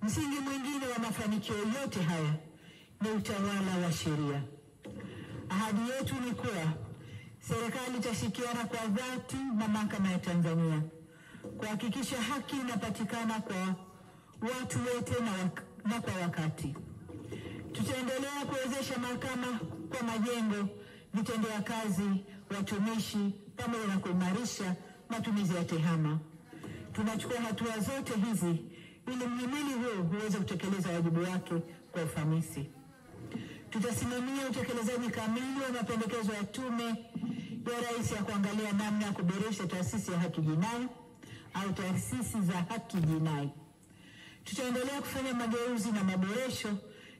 Msingi mwingine wa mafanikio yote haya ni utawala wa sheria. Ahadi yetu ni kuwa serikali itashirikiana kwa dhati na Mahakama ya Tanzania kuhakikisha haki inapatikana kwa watu wote na kwa wakati. Tutaendelea kuwezesha mahakama kwa majengo, vitendea kazi, watumishi pamoja na kuimarisha matumizi ya tehama. Tunachukua hatua zote hizi ili mhimili huu uweze kutekeleza wajibu wake kwa ufanisi. Tutasimamia utekelezaji kamili wa mapendekezo ya Tume ya Rais ya kuangalia namna ya kuboresha taasisi ya haki jinai au taasisi za haki jinai. Tutaendelea kufanya mageuzi na maboresho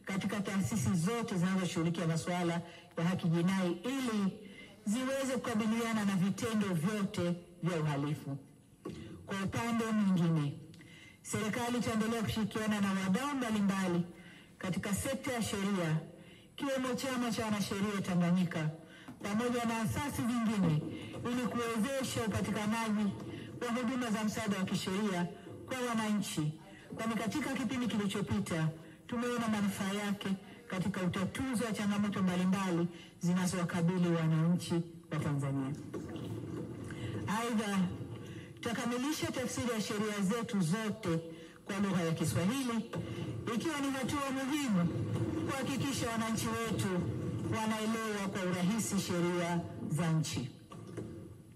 katika taasisi zote zinazoshughulikia masuala ya haki jinai ili ziweze kukabiliana na vitendo vyote vya uhalifu. Kwa upande mwingine, serikali itaendelea kushirikiana na wadau mbalimbali katika sekta ya sheria, kiwemo Chama cha Wanasheria Tanganyika pamoja na asasi zingine ili kuwezesha upatikanaji wa huduma za msaada wa kisheria kwa wananchi, kwani katika kipindi kilichopita tumeona manufaa yake katika utatuzi wa changamoto mbalimbali zinazowakabili wananchi wa Tanzania. Aidha, tutakamilisha tafsiri ya sheria zetu zote kwa lugha ya Kiswahili, ikiwa ni hatua muhimu kuhakikisha wananchi wetu wanaelewa kwa urahisi sheria za nchi.